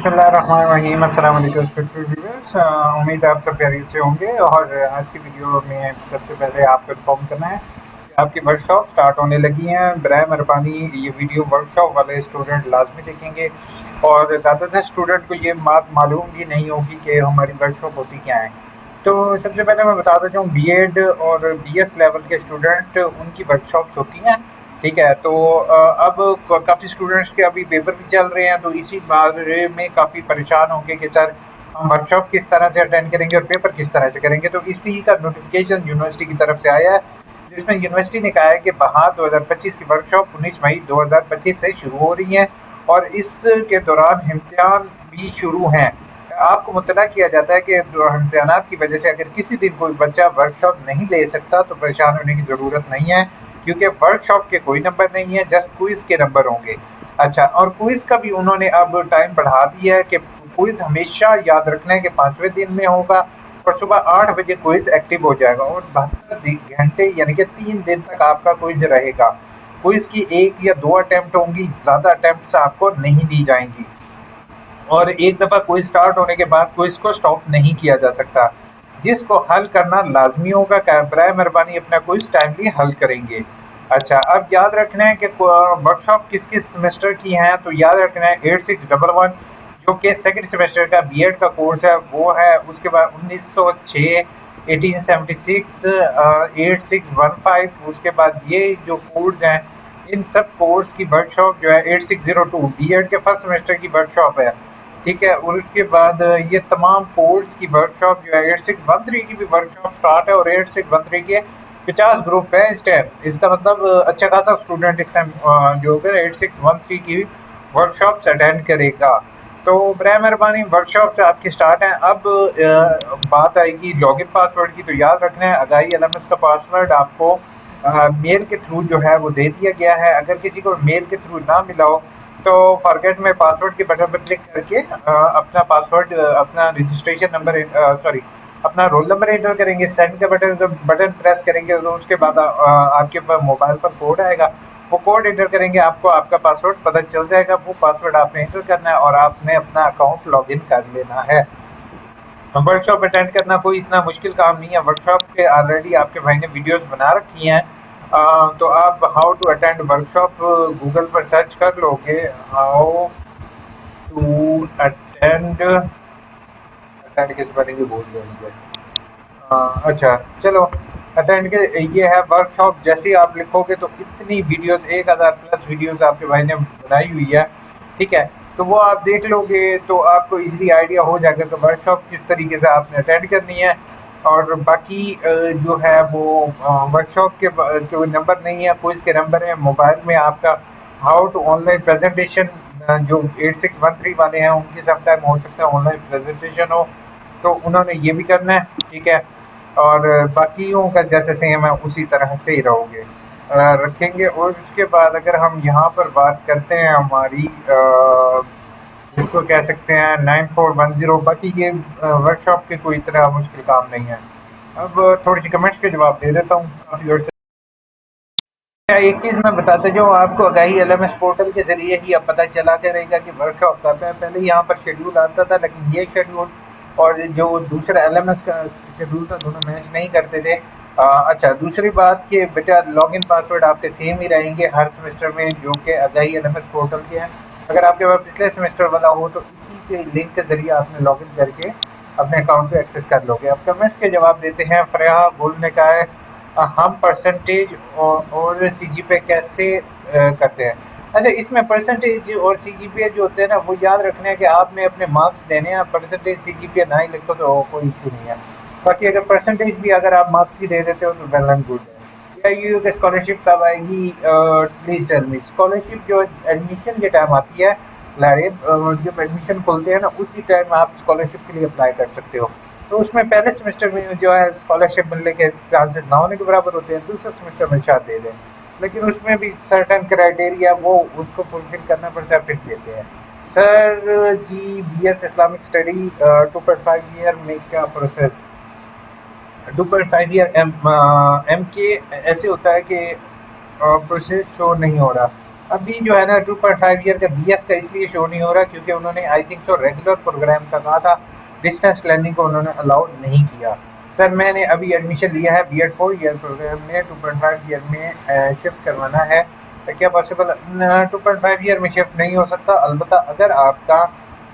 बिस्मिल्लाहिर्रहमानिर्रहीम। अस्सलाम वालेकुम व्यूअर्स। उम्मीद है आप सब खैरियत से होंगे। और आज की वीडियो में सबसे पहले आपको इन्फॉर्म करना है कि आपकी वर्कशॉप स्टार्ट होने लगी हैं। बराए मेहरबानी ये वीडियो वर्कशॉप वाले स्टूडेंट लाजमी देखेंगे। और ज़्यादातर स्टूडेंट को ये बात मालूम भी नहीं होगी कि हमारी वर्कशॉप होती क्या है। तो सबसे पहले मैं बता देता हूँ, बीएड और बीएस लेवल के स्टूडेंट उनकी वर्कशॉप्स होती हैं। ठीक है, तो अब काफ़ी स्टूडेंट्स के अभी पेपर भी चल रहे हैं, तो इसी बारे में काफ़ी परेशान होंगे कि सर हम वर्कशॉप किस तरह से अटेंड करेंगे और पेपर किस तरह से करेंगे। तो इसी का नोटिफिकेशन यूनिवर्सिटी की तरफ से आया है, जिसमें यूनिवर्सिटी ने कहा है कि बहार 2025 की वर्कशॉप 19 मई 2025 से शुरू हो रही है और इसके दौरान इम्तिहान भी शुरू हैं। आपको मुतला किया जाता है कि इम्तिहानात की वजह से अगर किसी दिन कोई बच्चा वर्कशॉप नहीं ले सकता तो परेशान होने की ज़रूरत नहीं है, क्योंकि वर्कशॉप के कोई नंबर नहीं है, जस्ट क्विज़ के नंबर होंगे। अच्छा, और क्विज़ का भी उन्होंने अब टाइम बढ़ा दिया है कि क्विज़ हमेशा याद रखना है कि 5वें दिन में होगा और सुबह 8 बजे क्विज़ एक्टिव हो जाएगा और 72 घंटे यानी कि 3 दिन तक आपका क्विज़ रहेगा। क्विज़ की 1 या 2 अटेम्प्ट होंगी, ज़्यादा अटेम्प्ट्स आपको नहीं दी जाएंगी। और एक दफ़ा क्विज़ स्टार्ट होने के बाद क्विज़ को स्टॉप नहीं किया जा सकता। जिसको हल करना लाजमी होगा, बराए मेहरबानी अपना क्विज़ टाइमली हल करेंगे। अच्छा, अब याद रखना है कि वर्कशॉप किस किस सेमेस्टर की हैं। तो याद रखना है 8611 जो कि सेकंड सेमेस्टर का बीएड का कोर्स है वो है। उसके बाद 1906, 1876, 8615, उसके बाद ये जो कोर्स हैं इन सब कोर्स की वर्कशॉप जो है 8602 बीएड के फर्स्ट सेमेस्टर की वर्कशॉप है। ठीक है, और उसके बाद ये तमाम कोर्स की वर्कशॉप जो है 8613 की भी वर्कशॉप स्टार्ट है और 8613 के 50 ग्रुप है इस टाइम। इसका मतलब अच्छा खासा स्टूडेंट इस टाइम जो है 8613 की वर्कशॉप अटेंड करेगा। तो बराए मेहरबानी वर्कशॉप से आपकी स्टार्ट है। अब बात आएगी लॉगिन पासवर्ड की। तो याद रखना है आगाही एलएमएस का पासवर्ड आपको मेल के थ्रू जो है वो दे दिया गया है। अगर किसी को मेल के थ्रू ना मिला हो तो फॉरगेट में पासवर्ड के बटन पर क्लिक करके अपना पासवर्ड, अपना रजिस्ट्रेशन नंबर, सॉरी अपना रोल नंबर एंटर करेंगे, सेंड का बटन प्रेस करेंगे तो उसके बाद आपके पास मोबाइल पर कोड आएगा। वो कोड एंटर करेंगे, आपको आपका पासवर्ड पता चल जाएगा। वो पासवर्ड आपने एंटर करना है और आपने अपना अकाउंट लॉगिन कर लेना है। वर्कशॉप अटेंड करना कोई इतना मुश्किल काम नहीं है। वर्कशॉप के ऑलरेडी आपके भाई ने वीडियोस बना रखी हैं। तो आप how to attend workshop Google पर सर्च कर लोगे, हाउ टू अटेंड, अटेंड के स्पेलिंग भी भूल गया मुझे। अच्छा चलो, अटेंड के ये है वर्कशॉप। जैसे ही आप लिखोगे तो इतनी वीडियोस 1000 प्लस वीडियोस आपके भाई ने बनाई हुई है। ठीक है, तो वो आप देख लोगे तो आपको इजीली आइडिया हो जाएगा कि वर्कशॉप किस तरीके से आपने अटेंड करनी है। और बाकी जो है वो वर्कशॉप के जो नंबर नहीं है, क्विज के नंबर है मोबाइल में आपका। हाउ टू ऑनलाइन प्रेजेंटेशन जो 8613 वाले हैं उनके समटाइम हो सकता है ऑनलाइन प्रेजेंटेशन हो, तो उन्होंने ये भी करना है। ठीक है, और बाकियों का जैसे सेम है उसी तरह से ही रहोगे, रखेंगे। और उसके बाद अगर हम यहाँ पर बात करते हैं हमारी इसको कह सकते हैं 9410, बाकी ये वर्कशॉप के कोई इतना मुश्किल काम नहीं है। अब थोड़ी सी कमेंट्स के जवाब दे देता हूँ काफ़ी और से। एक चीज़ मैं बताता जाऊँ आपको, आगाही एलएमएस पोर्टल के ज़रिए ही अब पता चला रहेगा कि वर्कशॉप कब है। पहले यहाँ पर शेड्यूल आता था, लेकिन ये शेड्यूल और जो दूसरा एलएमएस का शेड्यूल था दोनों मैच नहीं करते थे। अच्छा, दूसरी बात कि बेटा लॉगिन पासवर्ड आपके सेम ही रहेंगे हर सेमेस्टर में, जो कि आगाही एलएमएस पोर्टल के हैं। अगर आपके पास पिछले सेमेस्टर वाला हो तो इसी के लिंक के ज़रिए आपने लॉगिन करके अपने अकाउंट को एक्सेस कर लोगे। अब कमेंट्स के जवाब देते हैं। फरेहा गुल ने कहा है हम परसेंटेज और सीजीपीए कैसे करते हैं। अच्छा, इसमें परसेंटेज और सीजीपीए जो होते हैं ना, वो याद रखना है कि आपने अपने मार्क्स देने हैं। परसेंटेज सीजीपीए ना ही लिखो तो कोई इशू नहीं है। बाकी अगर परसेंटेज भी अगर आप मार्क्स भी दे देते हो तो वेल एंड गुड है। या यू स्कॉलरशिप कब आएगी, प्लीज़ टेल मी। स्कॉलरशिप जो एडमिशन के टाइम आती है लारे, जब एडमिशन खोलते हैं ना उसी टाइम आप स्कॉलरशिप के लिए अप्लाई कर सकते हो। तो उसमें पहले सेमेस्टर में जो है स्कॉलरशिप मिलने के चांसेस ना होने के बराबर होते हैं, दूसरे सेमेस्टर में शायद दे दें, लेकिन उसमें भी सर्टेन क्राइटेरिया वो उसको फुलफिल करना पड़ता है, फिर देते हैं। सर जी बीएस इस्लामिक स्टडी 2.5 ईयर में क्या प्रोसेस? 2.5 ईयर एम के ऐसे होता है कि प्रोसेस शो नहीं हो रहा। अभी जो है ना 2.5 ईयर का बीएस का इसलिए शो नहीं हो रहा क्योंकि उन्होंने I think so regular programme का कहा था, डिस्टेंस लर्निंग को उन्होंने अलाउ नहीं किया। सर मैंने अभी एडमिशन लिया है बीएड 4 ईयर प्रोग्राम में, 2.5 ईयर में शिफ्ट करवाना है। तो क्या पॉसिबल 2.5 ईयर में शिफ्ट नहीं हो सकता? अलबत्ता अगर आपका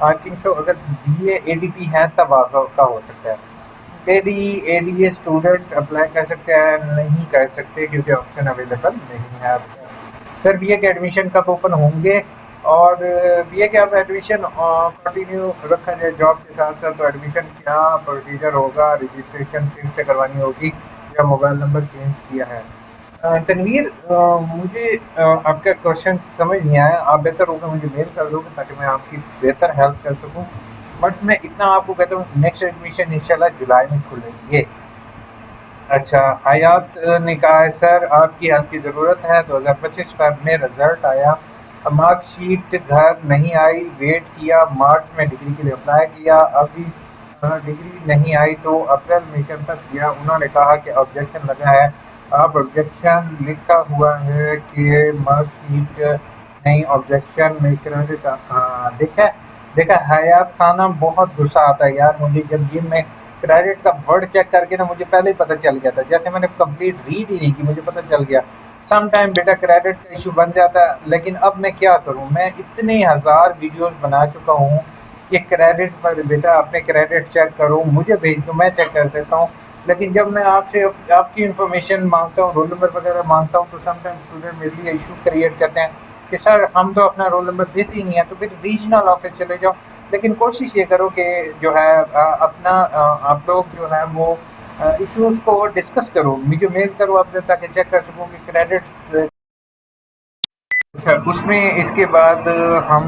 आई थिंक सो अगर बी ए एडीपी है तब आपका हो सकता है। एडी स्टूडेंट अप्लाई कर सकते हैं? नहीं कर सकते क्योंकि ऑप्शन अवेलेबल नहीं है आपका। सर बीए के एडमिशन कब ओपन होंगे? और बीए के अब एडमिशन कंटिन्यू रखा जाए जॉब के साथ साथ, तो एडमिशन क्या प्रोसीजर होगा? रजिस्ट्रेशन फिर से करवानी होगी या मोबाइल नंबर चेंज किया है? तनवीर, मुझे आपका क्वेश्चन समझ नहीं आया। आप बेहतर होगा मुझे मेल कर दोगे ताकि मैं आपकी बेहतर हेल्प कर सकूं। बट मैं इतना आपको कहता हूँ, नेक्स्ट एडमिशन इंशाल्लाह जुलाई में खुलेंगे। अच्छा, हयात ने कहा है सर आपकी हेल्प की ज़रूरत है। 2025 फेब में रिजल्ट आया, मार्कशीट घर नहीं आई, वेट किया, मार्च में डिग्री के लिए अप्लाई किया, अभी डिग्री नहीं आई तो अप्रैल में कैंपस गया, उन्होंने कहा कि ऑब्जेक्शन लगा है। अब ऑब्जेक्शन लिखा हुआ है कि मार्कशीट नहीं, ऑब्जेक्शन में क्रेडिट देखा देखा हयात खाना, बहुत गुस्सा आता है यार मुझे जब ये मैं क्रेडिट का वर्ड चेक करके ना मुझे पहले ही पता चल गया था, जैसे मैंने कंप्लीट रीड ही नहीं की मुझे पता चल गया। सम टाइम बेटा क्रेडिट का इशू बन जाता है, लेकिन अब मैं क्या करूं, मैं इतने हजार वीडियोस बना चुका हूं कि क्रेडिट पर बेटा अपने क्रेडिट चेक करो, मुझे भेज दो, मैं चेक कर देता हूँ। लेकिन जब मैं आपसे आपकी इन्फॉर्मेशन मांगता हूँ, रोल नंबर वगैरह मांगता हूँ, तो समटाइम स्टूडेंट मेरे लिए इशू क्रिएट करते हैं कि सर हम तो अपना रोल नंबर देते ही नहीं है, तो फिर रीजनल ऑफिस चले जाओ। लेकिन कोशिश ये करो कि जो है अपना आप लोग जो है वो इश्यूज को डिस्कस करो, मुझे मेल करो अपने, ताकि चेक कर सकूँ कि क्रेडिट्स। अच्छा, उसमें इसके बाद हम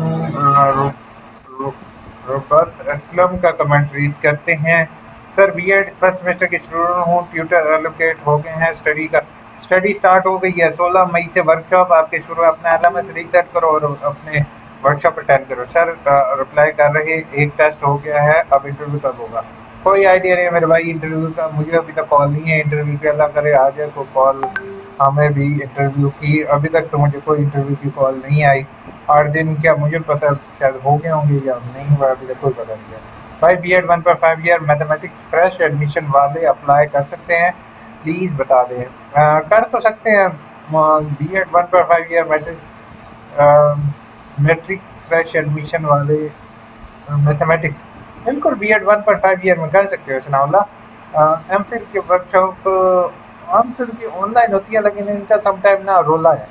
रुबत असलम का कमेंट रीड करते हैं। सर बीएड फर्स्ट सेमेस्टर के स्टूडेंट हूँ, ट्यूटर एलोकेट हो गए हैं, स्टडी स्टार्ट हो गई है। 16 मई से वर्कशॉप आपके शुरू, अपना एलएमएस रीसेट करो और अपने वर्कशॉप अटेंड करो। सर रिप्लाई कर रहे, एक टेस्ट हो गया है, अब इंटरव्यू कब होगा? कोई आइडिया नहीं है मेरे भाई इंटरव्यू का, मुझे अभी तक कॉल नहीं है इंटरव्यू की। अल्लाह करे आ जाए तो कॉल हमें भी इंटरव्यू की, अभी तक तो मुझे कोई इंटरव्यू की कॉल नहीं आई। 8 दिन क्या मुझे पता, शायद हो गए होंगे या नहीं हुआ, अभी तक कोई पता नहीं है। भाई B Ed 1.5 year mathematics fresh admission वाले अप्लाई कर सकते हैं? प्लीज़ बता दें। कर तो सकते हैं, B Ed 1.5 year matric fresh admission वाले मैथमेटिक्स बिल्कुल बी एड 1.5 ईयर में कर सकते हो सनाउल्लाह। एम फिल की वर्कशॉप एम फिल की ऑनलाइन होती है, लेकिन इनका समटाइम ना रोला है।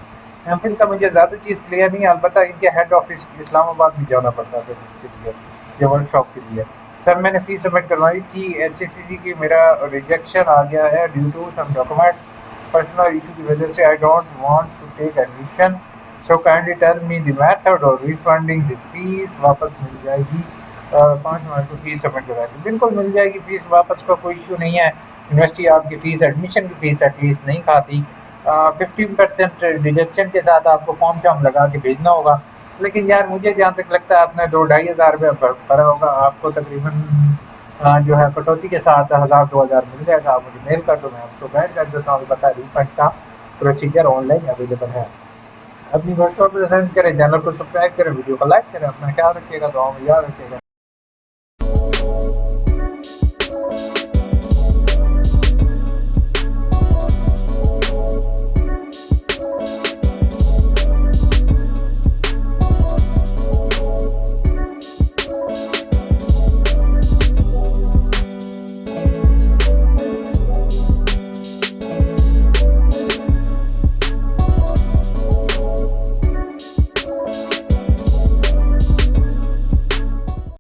एम फिल का मुझे ज़्यादा चीज़ क्लियर नहीं है, अलबत्ता इनके हेड ऑफिस इस्लामाबाद भी जाना पड़ता है इसके लिए, ये वर्कशॉप के लिए। सर मैंने फ़ीस सबमिट करवाई थी एच एस सी सी की, मेरा रिजेक्शन आ गया है due to some documents, personal issue की वजह से। I don't want to take admission, so kindly tell me the method और रिफंडिंग द फीस वापस मिल जाएगी? 5 मार्च को फीस सबमिट कराएगी, बिल्कुल मिल जाएगी फीस वापस का, कोई इशू नहीं है। यूनिवर्सिटी आपकी फ़ीस एडमिशन की फ़ीस एटलीस्ट नहीं खाती। 15% डिडक्शन के साथ आपको फॉर्म शॉर्म लगा के भेजना होगा। लेकिन यार मुझे जहाँ तक लगता है आपने 2-2.5 हज़ार रुपये भरा होगा, आपको तकरीबन जो है कटौती के साथ 1000-2000 मिल जाएगा। आप मुझे मेल कर दो, मैं आपको गाइड कर देता हूँ। बता रिफंड का प्रोसीजर ऑनलाइन अवेलेबल है। अपनी वर्कशॉप में सेंड करें, चैनल को सब्सक्राइब करें, वीडियो को लाइक करें, अपना ख्याल रखिएगा, दुआ में याद रखिएगा।